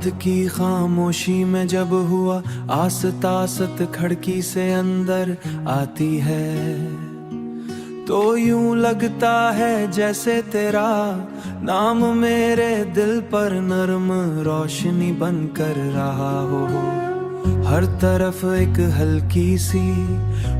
रात की खामोशी में जब हुआ आसत खिड़की से अंदर आती है, तो यूं लगता है जैसे तेरा नाम मेरे दिल पर नर्म रोशनी बन कर रहा हो। हर तरफ एक हल्की सी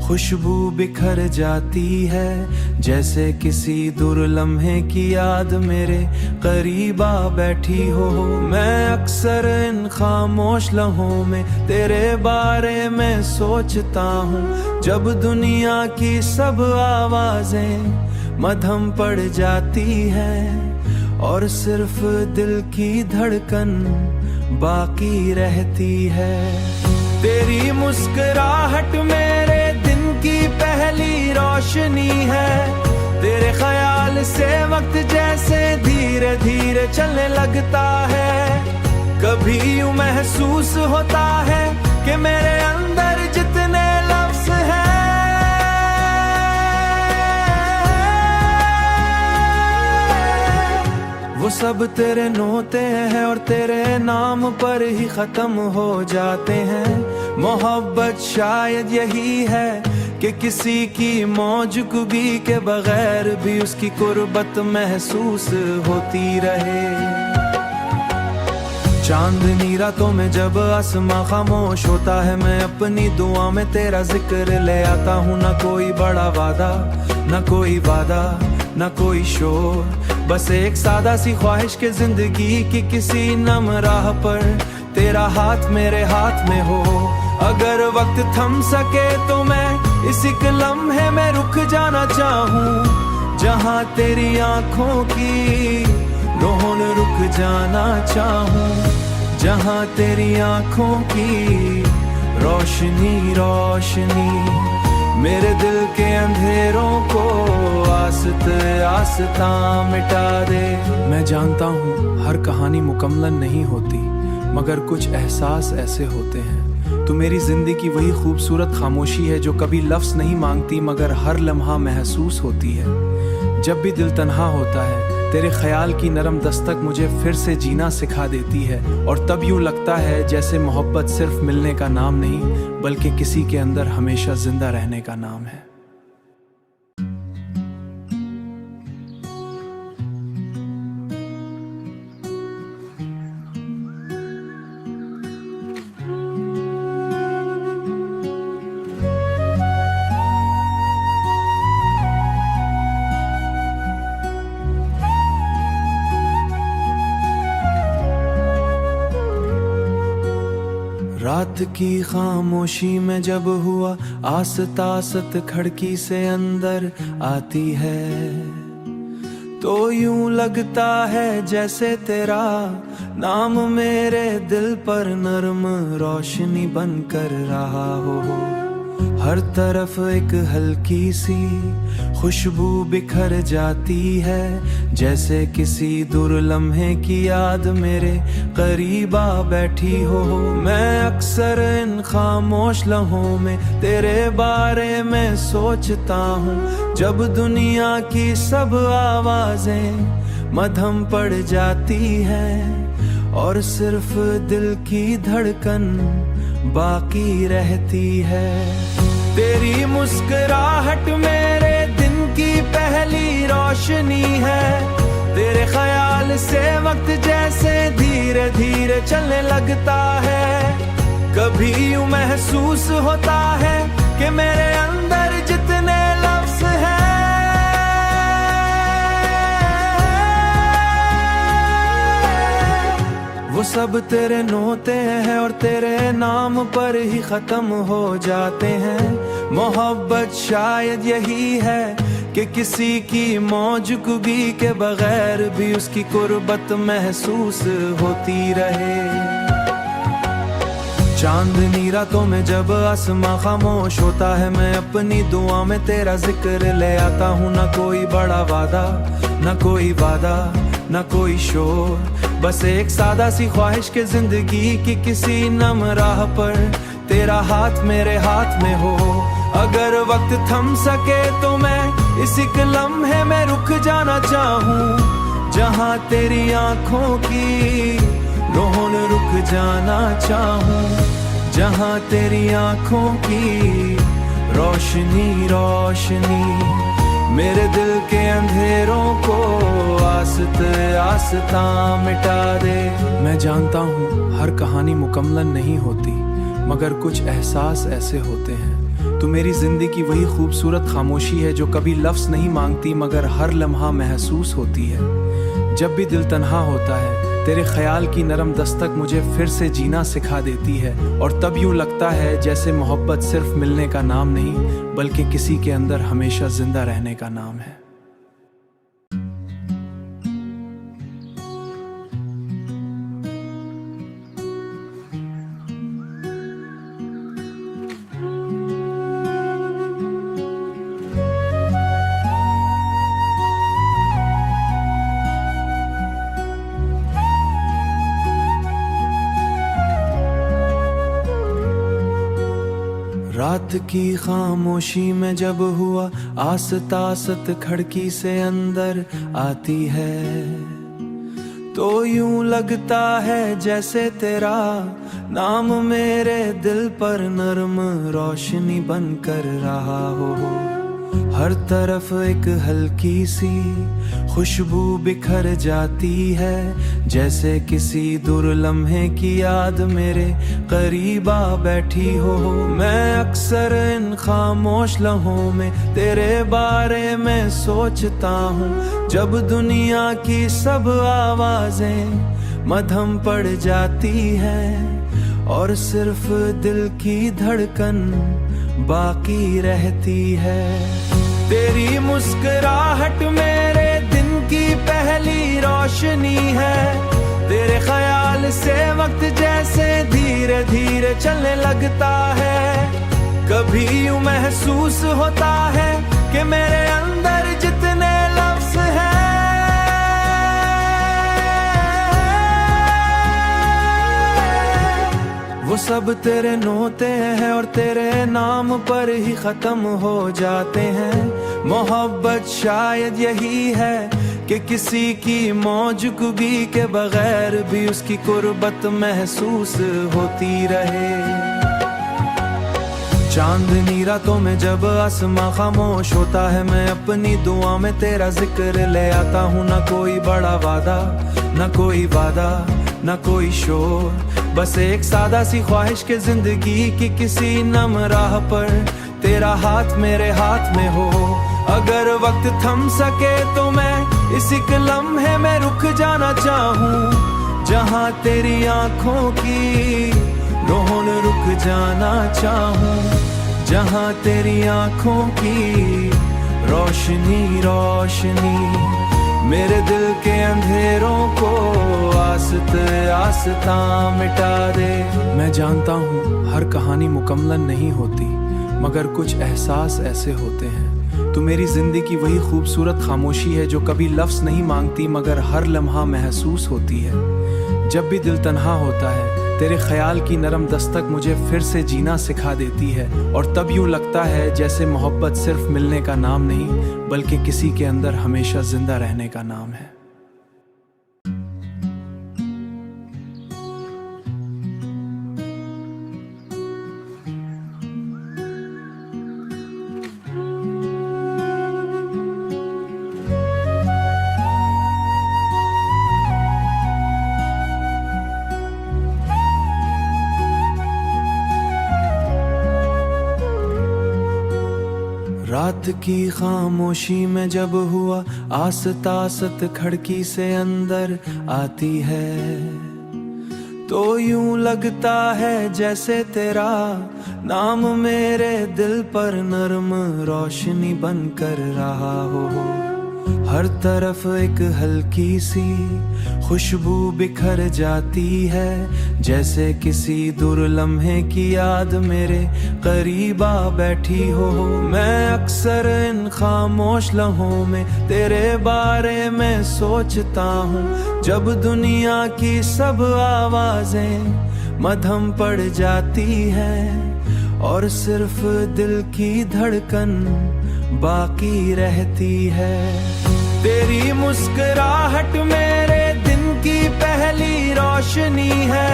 खुशबू बिखर जाती है, जैसे किसी दुर्लम्हे की याद मेरे करीब आ बैठी हो। मैं अक्सर इन खामोश लम्हों में तेरे बारे में सोचता हूँ, जब दुनिया की सब आवाजें मद्धम पड़ जाती हैं और सिर्फ दिल की धड़कन बाकी रहती है। तेरी मुस्कुराहट मेरे दिन की पहली रोशनी है, तेरे ख्याल से वक्त जैसे धीरे धीरे चलने लगता है। कभी यूं महसूस होता है कि मेरे अंदर जितने लफ्ज हैं वो सब तेरे नोते हैं और तेरे नाम पर ही खत्म हो जाते हैं। मोहब्बत शायद यही है कि किसी की मौजूदगी के बगैर भी उसकी कुर्बत महसूस होती रहे। चांदनी रातों में जब आसमां खामोश होता है, मैं अपनी दुआ में तेरा जिक्र ले आता हूँ। ना कोई बड़ा वादा, ना कोई वादा, ना कोई शोर, बस एक सादा सी ख्वाहिश के जिंदगी की किसी नम राह पर तेरा हाथ मेरे हाथ में हो। अगर वक्त थम सके तो मैं इस एक लम्हे में रुक जाना चाहूँ, जहाँ तेरी आंखों की रोहन रुक जाना चाहूँ, जहाँ तेरी आंखों की रोशनी रोशनी मेरे दिल के अंधेरों को आस्ता मिटा दे। मैं जानता हूँ हर कहानी मुकम्मल नहीं होती, मगर कुछ एहसास ऐसे होते हैं। तो मेरी जिंदगी वही खूबसूरत खामोशी है जो कभी लफ्ज़ नहीं मांगती, मगर हर लम्हा महसूस होती है। जब भी दिल तन्हा होता है, तेरे ख्याल की नरम दस्तक मुझे फिर से जीना सिखा देती है, और तब यूं लगता है जैसे मोहब्बत सिर्फ मिलने का नाम नहीं, बल्कि किसी के अंदर हमेशा जिंदा रहने का नाम है। रात की खामोशी में जब हुआ आसत खिड़की से अंदर आती है, तो यूं लगता है जैसे तेरा नाम मेरे दिल पर नर्म रोशनी बन कर रहा हो। हर तरफ एक हल्की सी खुशबू बिखर जाती है, जैसे किसी दुर्लम्हे की याद मेरे करीब आ बैठी हो। मैं अक्सर इन खामोश लम्हों में तेरे बारे में सोचता हूँ, जब दुनिया की सब आवाजें मद्धम पड़ जाती हैं और सिर्फ दिल की धड़कन बाकी रहती है। तेरी मुस्कुराहट मेरे दिन की पहली रोशनी है, तेरे ख्याल से वक्त जैसे धीरे धीरे चलने लगता है। कभी यूं महसूस होता है कि मेरे अंदर जितने लफ्ज हैं वो सब तेरे नोते हैं और तेरे नाम पर ही खत्म हो जाते हैं। मोहब्बत शायद यही है कि किसी की मौजूदगी के बगैर भी उसकी कुर्बत महसूस होती रहे। चांदनी रातों में जब आसमां खामोश होता है, मैं अपनी दुआ में तेरा जिक्र ले आता हूँ। ना कोई बड़ा वादा, ना कोई वादा, ना कोई शोर, बस एक सादा सी ख्वाहिश के जिंदगी की किसी नम राह पर तेरा हाथ मेरे हाथ में हो। अगर वक्त थम सके तो मैं इस एक लम्हे में रुक जाना चाहूँ, जहाँ तेरी आंखों की रोहन रुक जाना चाहूं, जहां तेरी आंखों की रोशनी रोशनी मेरे दिल के अंधेरों को आस्ता मिटा दे। मैं जानता हूँ हर कहानी मुकम्मल नहीं होती, मगर कुछ एहसास ऐसे होते हैं। तू मेरी जिंदगी की वही खूबसूरत खामोशी है जो कभी लफ्ज़ नहीं मांगती मगर हर लम्हा महसूस होती है। जब भी दिल तन्हा होता है तेरे ख्याल की नरम दस्तक मुझे फिर से जीना सिखा देती है, और तब यूं लगता है जैसे मोहब्बत सिर्फ मिलने का नाम नहीं बल्कि किसी के अंदर हमेशा जिंदा रहने का नाम है। रात की खामोशी में जब हुआ आसत खिड़की से अंदर आती है, तो यूं लगता है जैसे तेरा नाम मेरे दिल पर नर्म रोशनी बन कर रहा हो। हर तरफ एक हल्की सी खुशबू बिखर जाती है, जैसे किसी दुर्लम्हे की याद मेरे करीब आ बैठी हो। मैं अक्सर इन खामोश लम्हों में तेरे बारे में सोचता हूँ, जब दुनिया की सब आवाजें मद्धम पड़ जाती हैं और सिर्फ दिल की धड़कन बाकी रहती है। तेरी मुस्कुराहट मेरे दिन की पहली रोशनी है, तेरे ख्याल से वक्त जैसे धीरे धीरे चलने लगता है। कभी यूं महसूस होता है कि मेरे अंदर जितने लफ्ज हैं वो सब तेरे नोते हैं और तेरे नाम पर ही खत्म हो जाते हैं। मोहब्बत शायद यही है कि किसी की मौजूदगी के बगैर भी उसकी कुर्बत महसूस होती रहे। चांदनी रातों में जब आसमां खामोश होता है, मैं अपनी दुआ में तेरा जिक्र ले आता हूँ। ना कोई बड़ा वादा, ना कोई वादा, ना कोई शोर, बस एक सादा सी ख्वाहिश के जिंदगी की किसी नम राह पर तेरा हाथ मेरे हाथ में हो। अगर वक्त थम सके तो मैं इसी लम्हे में रुक जाना चाहूँ, जहाँ तेरी आंखों की रोहन रुक जाना चाहूँ, जहाँ तेरी आंखों की रोशनी रोशनी मेरे दिल के अंधेरों को आस्ता मिटा दे। मैं जानता हूँ हर कहानी मुकम्मल नहीं होती, मगर कुछ एहसास ऐसे होते हैं। तो मेरी जिंदगी की वही खूबसूरत खामोशी है जो कभी लफ्ज़ नहीं मांगती मगर हर लम्हा महसूस होती है। जब भी दिल तन्हा होता है तेरे ख्याल की नरम दस्तक मुझे फिर से जीना सिखा देती है, और तब यूं लगता है जैसे मोहब्बत सिर्फ मिलने का नाम नहीं बल्कि किसी के अंदर हमेशा जिंदा रहने का नाम है। रात की खामोशी में जब हुआ आसत खिड़की से अंदर आती है, तो यूं लगता है जैसे तेरा नाम मेरे दिल पर नर्म रोशनी बन कर रहा हो। हर तरफ एक हल्की सी खुशबू बिखर जाती है, जैसे किसी दुर्लम्हे की याद मेरे करीब आ बैठी हो। मैं अक्सर इन खामोश लम्हों में तेरे बारे में सोचता हूँ, जब दुनिया की सब आवाजें मद्धम पड़ जाती हैं और सिर्फ दिल की धड़कन बाकी रहती है। तेरी मुस्कुराहट मेरे दिन की पहली रोशनी है।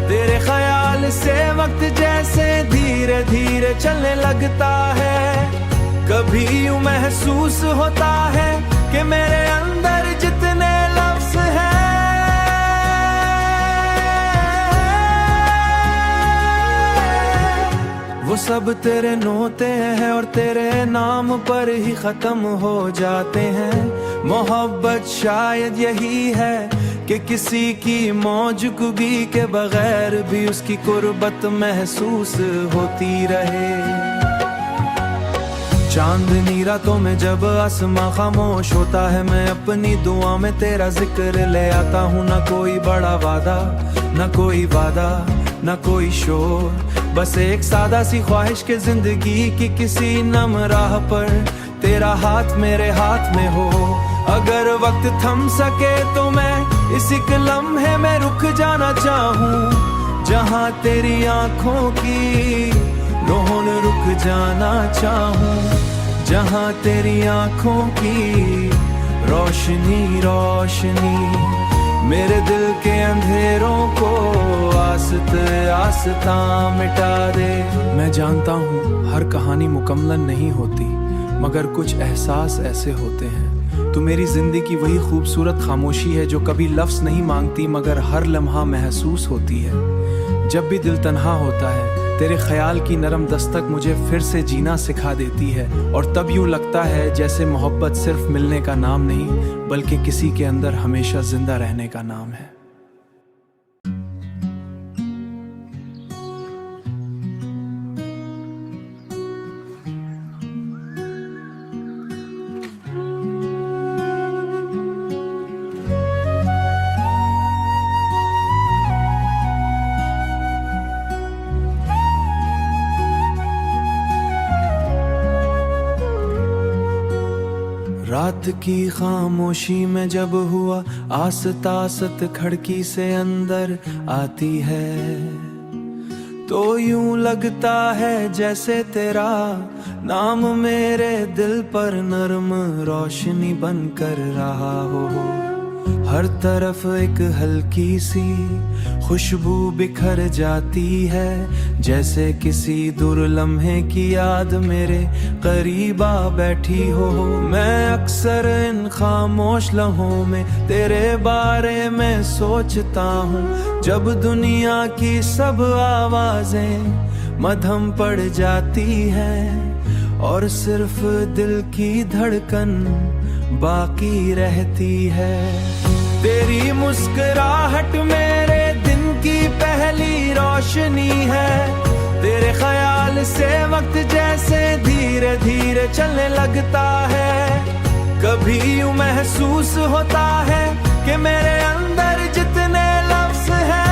तेरे ख्याल से वक्त जैसे धीरे धीरे चलने लगता है। कभी यूं महसूस होता है कि मेरे अंदर जितने लफ्ज हैं वो सब तेरे नोते हैं और तेरे नाम पर ही खत्म हो जाते हैं। मोहब्बत शायद यही है कि किसी की मौजूदगी के बगैर भी उसकी कुर्बत महसूस होती रहे। चांदनी रातों में जब आसमां खामोश होता है, मैं अपनी दुआ में तेरा जिक्र ले आता हूँ। ना कोई बड़ा वादा, ना कोई वादा, ना कोई शोर, बस एक सादा सी ख्वाहिश के जिंदगी की किसी नम राह पर तेरा हाथ मेरे हाथ में हो। अगर वक्त थम सके तो मैं इस एक लम्हे में रुक जाना चाहूँ, जहाँ तेरी आंखों की रोहन रुक जाना चाहूँ, जहाँ तेरी आंखों की रोशनी रोशनी मेरे दिल के अंधेरों को आस्ता मिटा दे। मैं जानता हूँ हर कहानी मुकम्मल नहीं होती, मगर कुछ एहसास ऐसे होते हैं। तो मेरी जिंदगी वही खूबसूरत खामोशी है जो कभी लफ्ज़ नहीं मांगती मगर हर लम्हा महसूस होती है। जब भी दिल तन्हा होता है, तेरे ख्याल की नरम दस्तक मुझे फिर से जीना सिखा देती है। और तब यूं लगता है जैसे मोहब्बत सिर्फ मिलने का नाम नहीं, बल्कि किसी के अंदर हमेशा जिंदा रहने का नाम है। रात की खामोशी में जब हुआ आस्ता आस्त खिड़की से अंदर आती है, तो यूं लगता है जैसे तेरा नाम मेरे दिल पर नरम रोशनी बन कर रहा हो। हर तरफ एक हल्की सी खुशबू बिखर जाती है, जैसे किसी दूर लम्हे की याद मेरे करीब आ बैठी हो। मैं अक्सर इन खामोश लम्हों में तेरे बारे में सोचता हूँ, जब दुनिया की सब आवाजें मद्धम पड़ जाती हैं और सिर्फ दिल की धड़कन बाकी रहती है। तेरी मुस्कुराहट मेरे दिन की पहली रोशनी है। तेरे ख्याल से वक्त जैसे धीरे धीरे चलने लगता है। कभी यूं महसूस होता है कि मेरे अंदर जितने लफ्ज हैं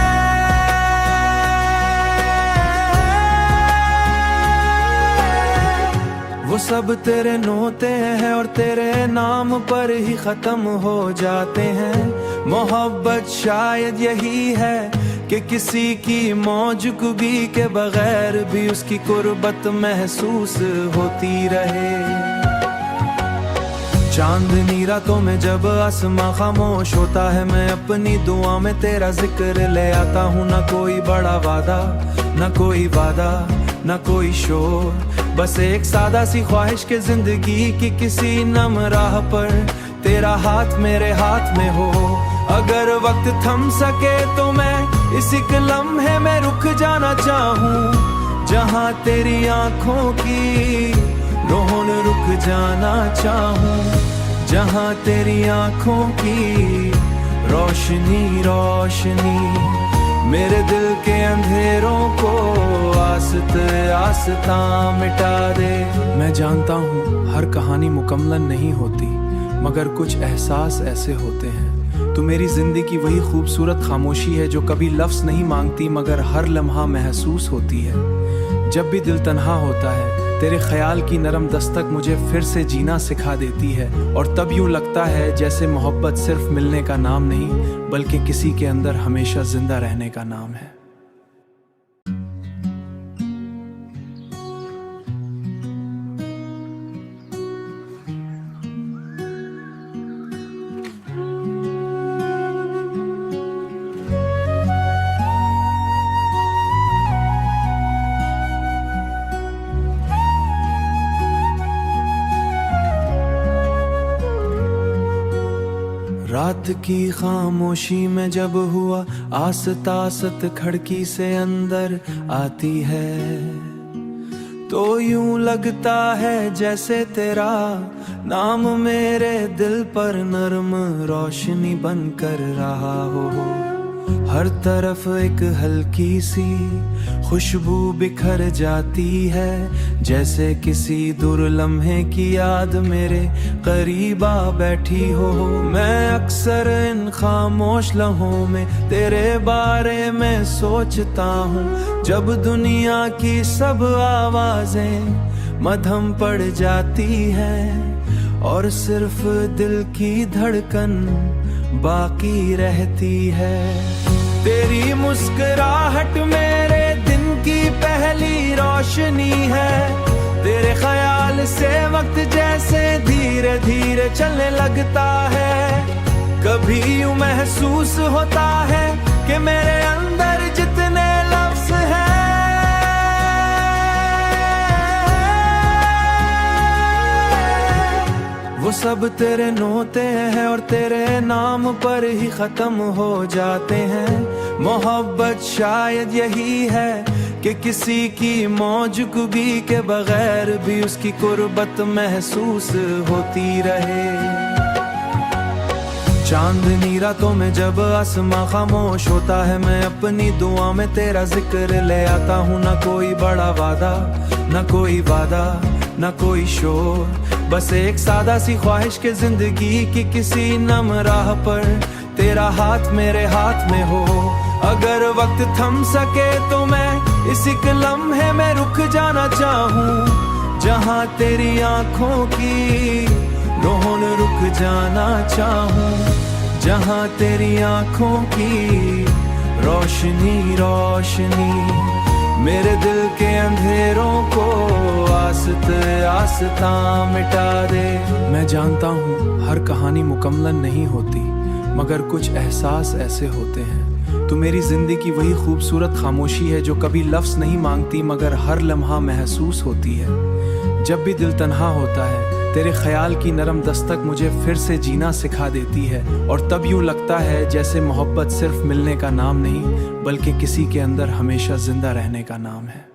वो सब तेरे नोते हैं और तेरे नाम पर ही खत्म हो जाते हैं। मोहब्बत शायद यही है कि किसी की मौजूदगी के बगैर भी उसकी कुर्बत महसूस होती रहे। चांदनी रातों में जब आसमां खामोश होता है, मैं अपनी दुआ में तेरा जिक्र ले आता हूँ। ना कोई बड़ा वादा, ना कोई वादा, ना कोई शोर, बस एक सादा सी ख्वाहिश के जिंदगी की किसी नम राह पर तेरा हाथ मेरे हाथ में हो। अगर वक्त थम सके तो मैं इस एक लम्हे में रुक जाना चाहूँ, जहाँ तेरी आंखों की रोहन रुक जाना चाहूँ, जहाँ तेरी आंखों की रोशनी रोशनी मेरे दिल के अंधेरों को आस्ता मिटा दे। मैं जानता हूँ हर कहानी मुकम्मल नहीं होती, मगर कुछ एहसास ऐसे होते हैं। तो मेरी जिंदगी वही खूबसूरत खामोशी है जो कभी लफ्ज़ नहीं मांगती मगर हर लम्हा महसूस होती है। जब भी दिल तन्हा होता है, तेरे ख्याल की नरम दस्तक मुझे फिर से जीना सिखा देती है। और तब यूं लगता है जैसे मोहब्बत सिर्फ मिलने का नाम नहीं, बल्कि किसी के अंदर हमेशा जिंदा रहने का नाम है। रात की खामोशी में जब हुआ आसत खिड़की से अंदर आती है, तो यूं लगता है जैसे तेरा नाम मेरे दिल पर नर्म रोशनी बनकर रहा हो। हर तरफ एक हल्की सी खुशबू बिखर जाती है, जैसे किसी दुर्लम्हे की याद मेरे करीब आ बैठी हो। मैं अक्सर इन खामोश लम्हों में तेरे बारे में सोचता हूँ, जब दुनिया की सब आवाजें मद्धम पड़ जाती हैं और सिर्फ दिल की धड़कन बाकी रहती है। तेरी मुस्कुराहट मेरे दिन की पहली रोशनी है, तेरे ख्याल से वक्त जैसे धीरे धीरे चलने लगता है। कभी यूं महसूस होता है कि मेरे अंदर जितने लफ्ज हैं वो सब तेरे नोते हैं और तेरे नाम पर ही खत्म हो जाते हैं। मोहब्बत शायद यही है कि किसी की मौजूदगी के बगैर भी उसकी कुर्बत महसूस होती रहे। चांदनी रातों में जब आसमां खामोश होता है, मैं अपनी दुआ में तेरा जिक्र ले आता हूँ। ना कोई बड़ा वादा, ना कोई वादा, ना कोई शोर, बस एक सादा सी ख्वाहिश के जिंदगी की किसी नम राह पर तेरा हाथ मेरे हाथ में हो। अगर वक्त थम सके तो मैं इसी लम्हे में रुक जाना चाहूँ, जहाँ तेरी आंखों की रोहन रुक जाना चाहूँ, जहाँ तेरी आंखों की रोशनी रोशनी मेरे दिल के अंधेरों को आस्ता मिटा दे। मैं जानता हूँ हर कहानी मुकम्मल नहीं होती, मगर कुछ एहसास ऐसे होते हैं। तो मेरी जिंदगी वही खूबसूरत खामोशी है जो कभी लफ्ज़ नहीं मांगती, मगर हर लम्हा महसूस होती है। जब भी दिल तन्हा होता है, तेरे ख्याल की नरम दस्तक मुझे फिर से जीना सिखा देती है, और तब यूं लगता है जैसे मोहब्बत सिर्फ मिलने का नाम नहीं, बल्कि किसी के अंदर हमेशा जिंदा रहने का नाम है।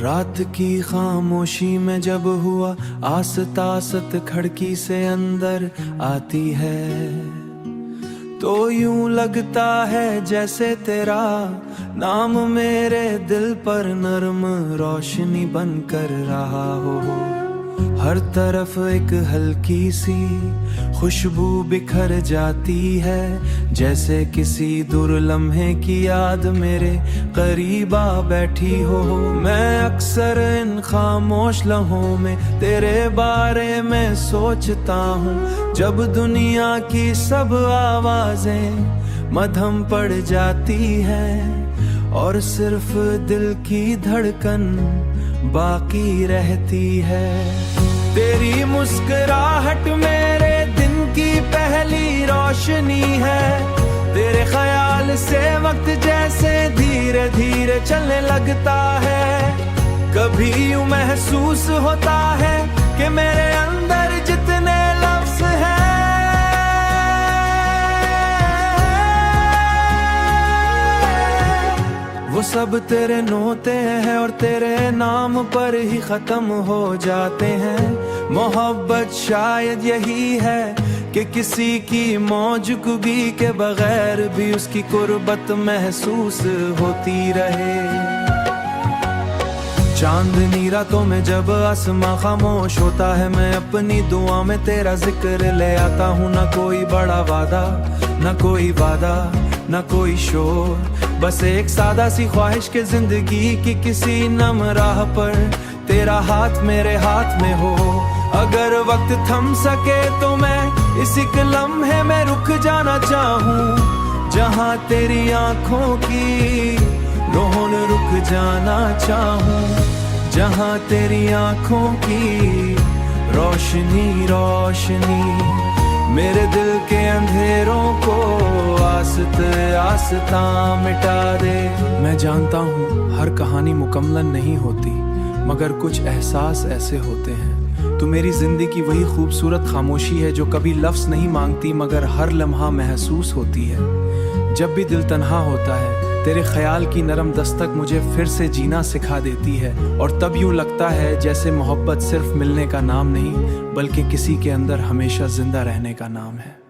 रात की खामोशी में जब हुआ आसत खिड़की से अंदर आती है, तो यूं लगता है जैसे तेरा नाम मेरे दिल पर नर्म रोशनी बनकर रहा हो। हर तरफ एक हल्की सी खुशबू बिखर जाती है, जैसे किसी दुर्लम्हे की याद मेरे करीब आ बैठी हो। मैं अक्सर इन खामोश लम्हों में तेरे बारे में सोचता हूँ, जब दुनिया की सब आवाजें मद्धम पड़ जाती हैं और सिर्फ दिल की धड़कन बाकी रहती है। तेरी मुस्कुराहट मेरे दिन की पहली रोशनी है, तेरे ख्याल से वक्त जैसे धीरे धीरे चलने लगता है। कभी यूं महसूस होता है कि मेरे अंदर जितने लफ्ज हैं वो सब तेरे नोते हैं और तेरे नाम पर ही खत्म हो जाते हैं। मोहब्बत शायद यही है कि किसी की मौजूदगी के बगैर भी उसकी कुर्बत महसूस होती रहे। चांदनी रातों में जब आसमां खामोश होता है, मैं अपनी दुआ में तेरा जिक्र ले आता हूँ। ना कोई बड़ा वादा, ना कोई वादा, ना कोई शोर, बस एक सादा सी ख्वाहिश के जिंदगी की किसी नम राह पर तेरा हाथ मेरे हाथ में हो। अगर वक्त थम सके तो मैं इसी लम्हे में रुक जाना चाहूँ, जहाँ तेरी आंखों की रोहन रुक जाना चाहूं जहां तेरी आंखों की रोशनी रोशनी मेरे दिल के अंधेरों को आस्ता मिटा दे। मैं जानता हूँ हर कहानी मुकम्मल नहीं होती, मगर कुछ एहसास ऐसे होते हैं। तो मेरी जिंदगी की वही खूबसूरत खामोशी है जो कभी लफ्ज़ नहीं मांगती मगर हर लम्हा महसूस होती है। जब भी दिल तन्हा होता है तेरे ख्याल की नरम दस्तक मुझे फिर से जीना सिखा देती है, और तब यूं लगता है जैसे मोहब्बत सिर्फ मिलने का नाम नहीं बल्कि किसी के अंदर हमेशा जिंदा रहने का नाम है।